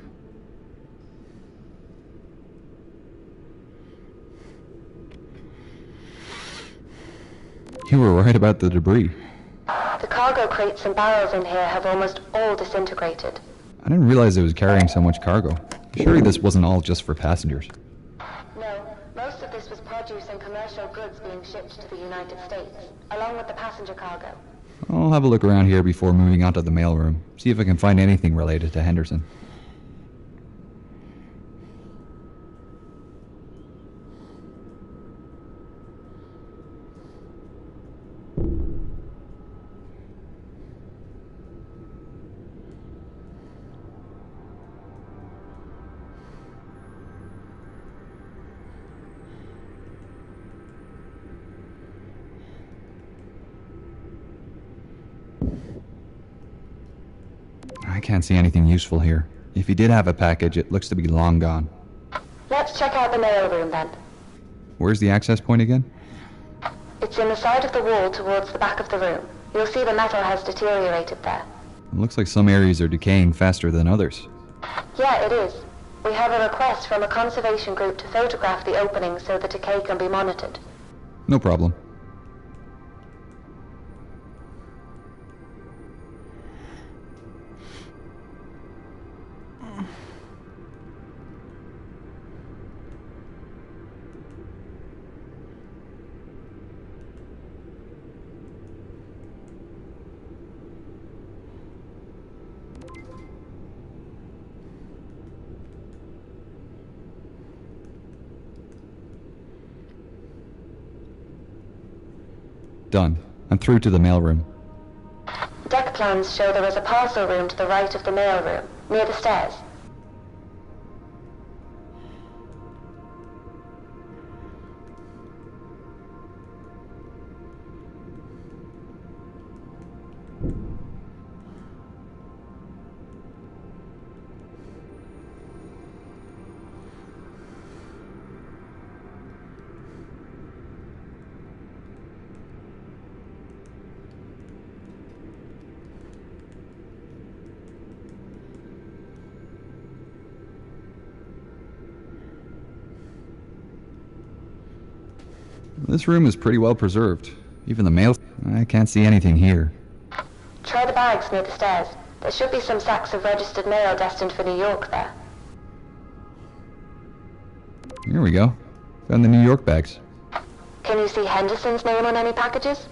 Speaker 2: You were right about the debris.
Speaker 3: The cargo crates and barrels in here have almost all disintegrated.
Speaker 2: I didn't realize it was carrying so much cargo. Surely this wasn't all just for passengers.
Speaker 3: No, most of this was produce and commercial goods being shipped to the United States, along with the passenger cargo.
Speaker 2: I'll have a look around here before moving on to the mailroom. See if I can find anything related to Henderson. I can't see anything useful here. If he did have a package, it looks to be long gone.
Speaker 3: Let's check out the mailroom then.
Speaker 2: Where's the access point again?
Speaker 3: It's in the side of the wall towards the back of the room. You'll see the metal has deteriorated there.
Speaker 2: It looks like some areas are decaying faster than others.
Speaker 3: Yeah, it is. We have a request from a conservation group to photograph the opening so the decay can be monitored.
Speaker 2: No problem. Done. I'm through to the mailroom.
Speaker 3: Deck plans show there is a parcel room to the right of the mailroom, near the stairs.
Speaker 2: This room is pretty well preserved. Even the mail... I can't see anything here.
Speaker 3: Try the bags near the stairs. There should be some sacks of registered mail destined for New York there.
Speaker 2: Here we go. Found the New York bags.
Speaker 3: Can you see Henderson's name on any packages?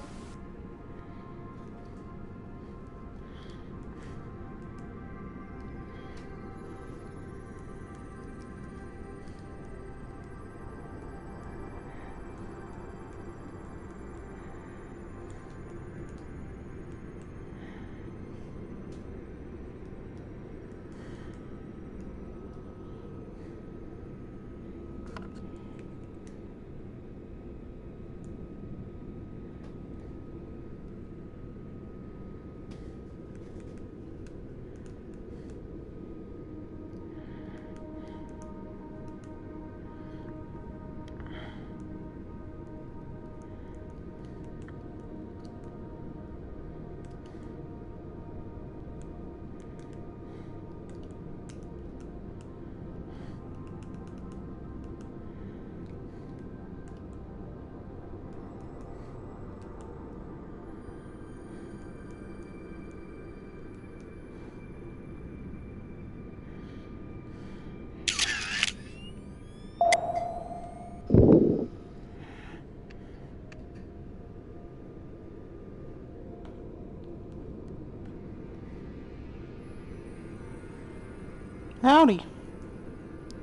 Speaker 1: Howdy.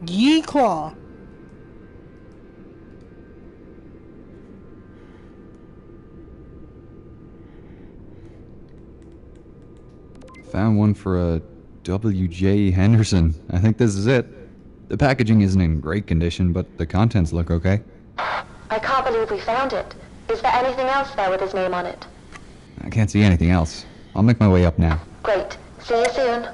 Speaker 1: Ye Claw.
Speaker 2: Found one for a W.J. Henderson. I think this is it. The packaging isn't in great condition, but the contents look okay.
Speaker 3: I can't believe we found it. Is there anything else there with his name on it?
Speaker 2: I can't see anything else. I'll make my way up now.
Speaker 3: Great. See you soon.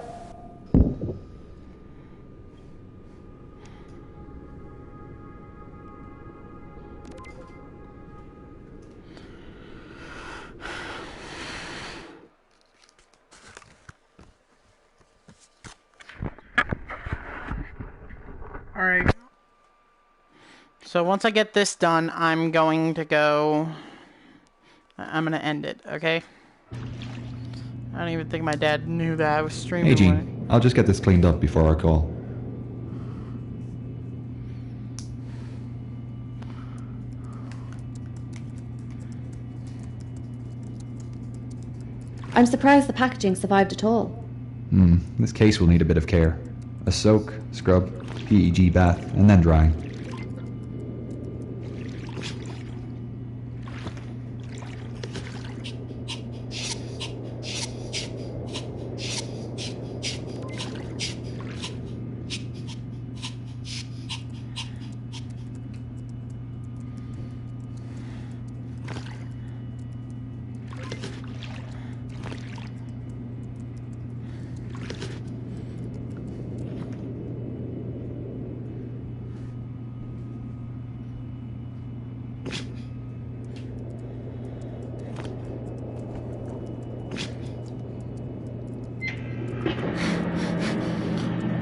Speaker 1: Alright. So once I get this done, I'm going to go... I'm gonna end it, okay? I don't even think my dad knew that I was streaming.
Speaker 2: Hey Gene, I'll just get this cleaned up before our call.
Speaker 6: I'm surprised the packaging survived at all.
Speaker 2: This case will need a bit of care. A soak, scrub, PEG bath, and then drying.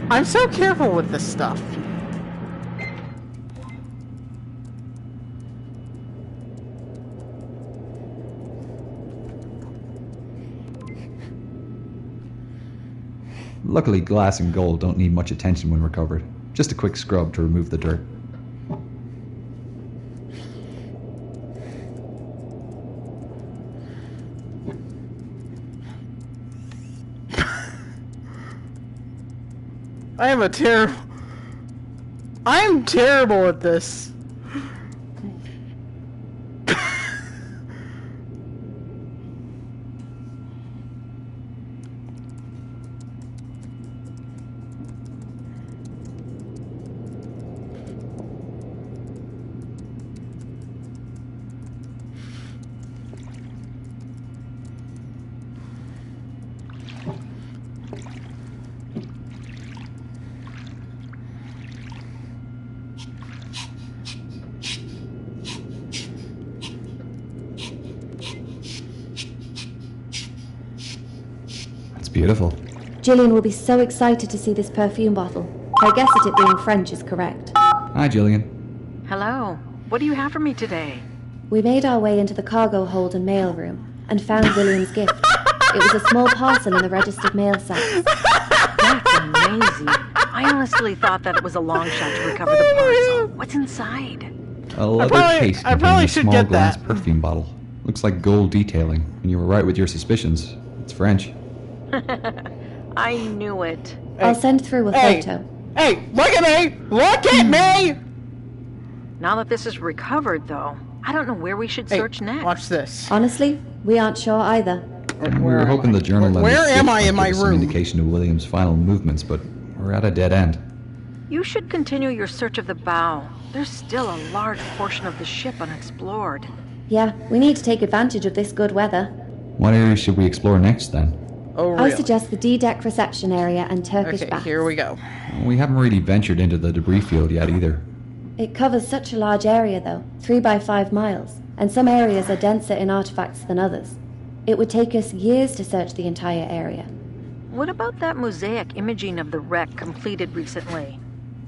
Speaker 1: I'm so careful with this stuff.
Speaker 2: Luckily, glass and gold don't need much attention when recovered. Just a quick scrub to remove the dirt.
Speaker 1: I am terrible at this.
Speaker 2: Beautiful.
Speaker 6: Gillian will be so excited to see this perfume bottle. I guess that it being French is correct.
Speaker 2: Hi, Gillian.
Speaker 7: Hello. What do you have for me today?
Speaker 6: We made our way into the cargo hold and mail room and found William's gift. It was a small parcel in the registered mail sack.
Speaker 7: That's amazing. I honestly thought that it was a long shot to recover the parcel. What's inside?
Speaker 2: A leather case containing a small glass perfume bottle. Looks like gold detailing, and you were right with your suspicions. It's French.
Speaker 7: I knew it.
Speaker 6: I'll send through a photo.
Speaker 1: Hey, look at me! Look at me!
Speaker 7: Now that this is recovered, though, I don't know where we should search next.
Speaker 1: Watch this.
Speaker 6: Honestly, we aren't sure either.
Speaker 2: We were hoping the journal
Speaker 1: Where am I in my
Speaker 2: some
Speaker 1: room?
Speaker 2: indication of William's final movements, but we're at a dead end.
Speaker 7: You should continue your search of the bow. There's still a large portion of the ship unexplored.
Speaker 6: Yeah, we need to take advantage of this good weather.
Speaker 2: What area should we explore next, then?
Speaker 1: Oh, really?
Speaker 6: I suggest the D-deck reception area and Turkish baths.
Speaker 1: Here we go.
Speaker 2: We haven't really ventured into the debris field yet either.
Speaker 6: It covers such a large area, though, 3 by 5 miles, and some areas are denser in artifacts than others. It would take us years to search the entire area.
Speaker 7: What about that mosaic imaging of the wreck completed recently?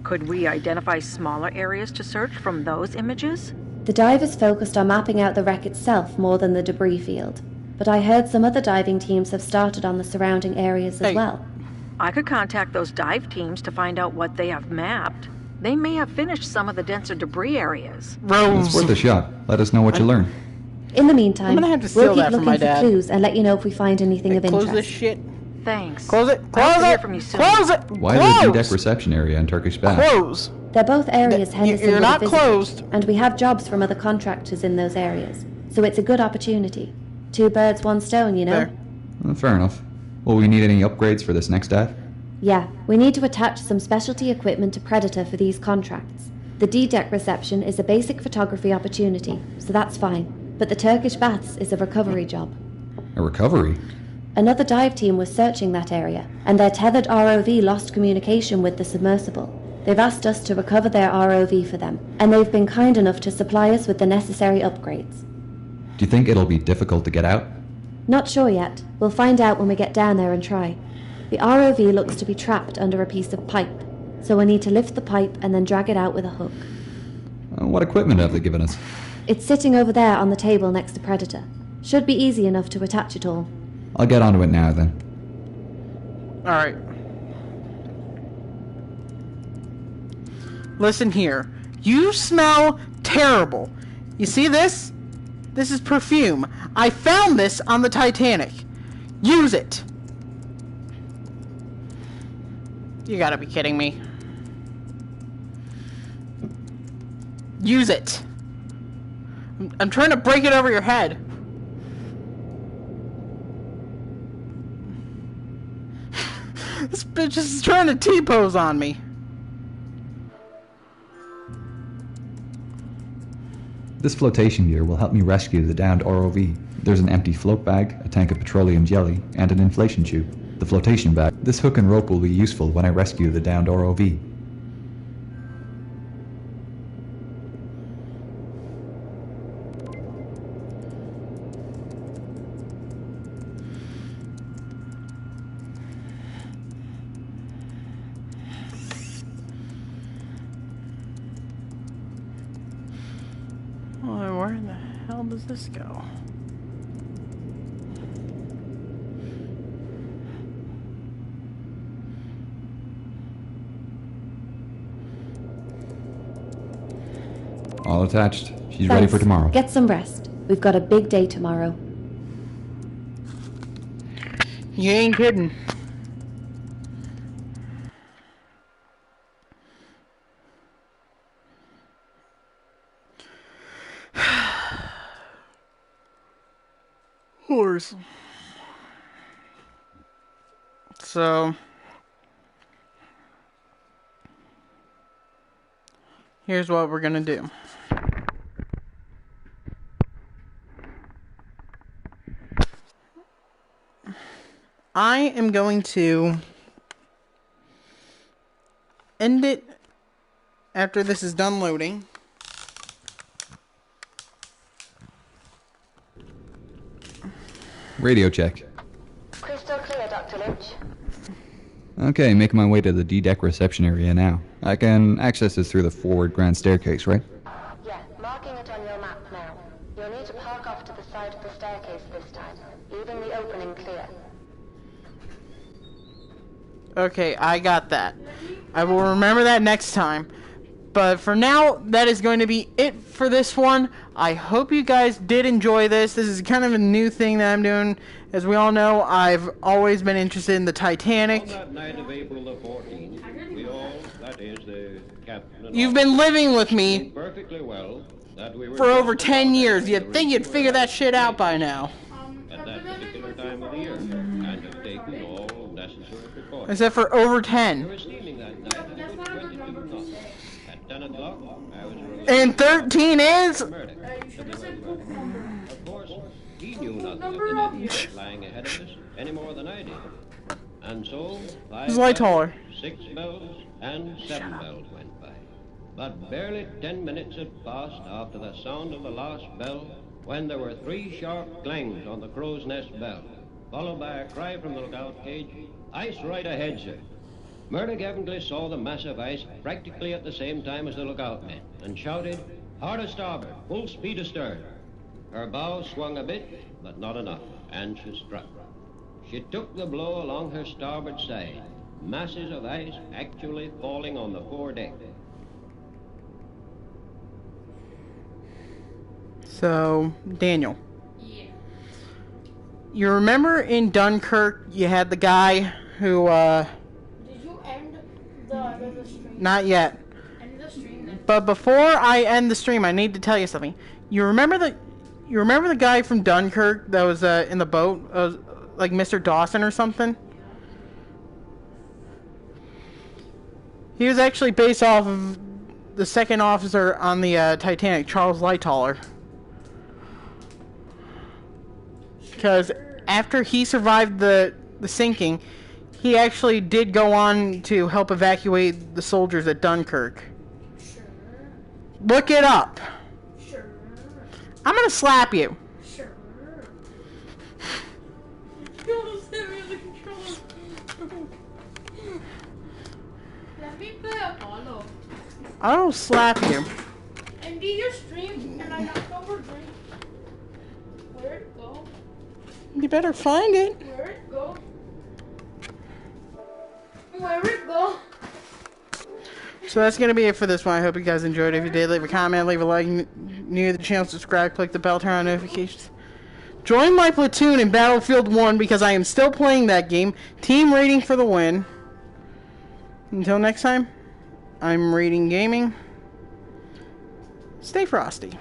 Speaker 7: Could we identify smaller areas to search from those images?
Speaker 6: The divers focused on mapping out the wreck itself more than the debris field, but I heard some other diving teams have started on the surrounding areas as well.
Speaker 7: I could contact those dive teams to find out what they have mapped. They may have finished some of the denser debris areas.
Speaker 2: It's worth a shot. Let us know what you learn.
Speaker 6: In the meantime,
Speaker 1: I'm gonna have to steal
Speaker 6: we'll keep
Speaker 1: that from
Speaker 6: looking
Speaker 1: my
Speaker 6: for
Speaker 1: dad.
Speaker 6: clues and let you know if we find anything of interest.
Speaker 1: Close this shit.
Speaker 7: Thanks.
Speaker 1: Close it.
Speaker 7: I hope
Speaker 1: Close
Speaker 7: to hear
Speaker 1: it.
Speaker 7: from you soon.
Speaker 1: Close it.
Speaker 2: Why
Speaker 1: Close.
Speaker 2: the D-deck reception area and Turkish bath?
Speaker 1: Close.
Speaker 6: They're both areas Henderson
Speaker 1: You're
Speaker 6: would
Speaker 1: not
Speaker 6: have visited,
Speaker 1: closed.
Speaker 6: and we have jobs from other contractors in those areas, so it's a good opportunity. 2 birds, 1 stone, you know?
Speaker 1: There.
Speaker 2: Fair enough. Will we need any upgrades for this next dive?
Speaker 6: Yeah, we need to attach some specialty equipment to Predator for these contracts. The D-deck reception is a basic photography opportunity, so that's fine. But the Turkish baths is a recovery job.
Speaker 2: A recovery?
Speaker 6: Another dive team was searching that area, and their tethered ROV lost communication with the submersible. They've asked us to recover their ROV for them, and they've been kind enough to supply us with the necessary upgrades.
Speaker 2: Do you think it'll be difficult to get out?
Speaker 6: Not sure yet. We'll find out when we get down there and try. The ROV looks to be trapped under a piece of pipe. so I need to lift the pipe and then drag it out with a hook.
Speaker 2: What equipment have they given us?
Speaker 6: It's sitting over there on the table next to Predator. Should be easy enough to attach it all.
Speaker 2: I'll get onto it now then.
Speaker 1: Alright. Listen here. You smell terrible. You see this? This is perfume. I found this on the Titanic. Use it. You gotta be kidding me. Use it. I'm trying to break it over your head. This bitch is trying to T-pose on me.
Speaker 2: This flotation gear will help me rescue the downed ROV. There's an empty float bag, a tank of petroleum jelly, and an inflation tube. The flotation bag. This hook and rope will be useful when I rescue the downed ROV.
Speaker 1: Well, where in the hell does this go?
Speaker 2: All attached. She's ready for tomorrow.
Speaker 6: Get some rest. We've got a big day tomorrow.
Speaker 1: You ain't kidding. Horse. So here's what we're gonna do. I am going to end it after this is done loading.
Speaker 2: Radio check.
Speaker 3: Crystal clear, Dr. Lynch.
Speaker 2: Okay, making my way to the D-deck reception area now. I can access this through the forward grand staircase, right?
Speaker 3: Yeah, marking it on your map now. You'll need to park off to the side of the staircase this time, leaving the opening clear.
Speaker 1: Okay, I got that. I will remember that next time. But for now, that is going to be it for this one. I hope you guys did enjoy this. This is kind of a new thing that I'm doing. As we all know, I've always been interested in the Titanic.
Speaker 11: On that night of April the 14th, we all, that is the captain and
Speaker 1: You've been living with me
Speaker 11: perfectly well that we were
Speaker 1: for over 10 years. You'd think you'd figure that shit out by now.
Speaker 11: at that particular time of the year and have taken all necessary precautions.
Speaker 1: I said for over
Speaker 11: There
Speaker 1: 10.
Speaker 11: was steaming that night at a good 22 knots. At 10 o'clock, I was released
Speaker 1: And 13 is...
Speaker 11: murder. Of course, he knew nothing of the danger lying ahead of us any more than I did. And so, 5
Speaker 1: Who's Lightaller?
Speaker 11: bells, 6 bells, and 7 bells went by. But barely 10 minutes had passed after the sound of the last bell when there were 3 sharp clangs on the crow's nest bell, followed by a cry from the lookout cage, "Ice right ahead, sir." Murdoch evidently saw the mass of ice practically at the same time as the lookout men and shouted, "Hard a starboard, full speed astern." Her bow swung a bit, but not enough, and she struck. She took the blow along her starboard side, masses of ice actually falling on the foredeck.
Speaker 1: So, Daniel. You remember in Dunkirk, you had the guy who,
Speaker 4: Did you end the stream?
Speaker 1: not yet.
Speaker 4: End the stream then.
Speaker 1: But before I end the stream, I need to tell you something. You remember the guy from Dunkirk that was in the boat, like Mr. Dawson or something? He was actually based off of the second officer on the Titanic, Charles Lightaller. Because after he survived the sinking, he actually did go on to help evacuate the soldiers at Dunkirk.
Speaker 4: Sure.
Speaker 1: Look it up.
Speaker 4: Sure.
Speaker 1: I'm gonna slap you.
Speaker 4: Sure. You almost hit me with the controller. Let me play.
Speaker 1: I'll slap you.
Speaker 4: And did your stream and I knocked over drink. Where'd it go?
Speaker 1: You better find it.
Speaker 4: Where'd it go? Where'd it go?
Speaker 1: So that's going to be it for this one. I hope you guys enjoyed. If you did, leave a comment, leave a like, new to the channel, subscribe, click the bell, turn on notifications. Join my platoon in Battlefield 1 because I am still playing that game. Team rating for the win. Until next time, I'm Rating Gaming. Stay frosty.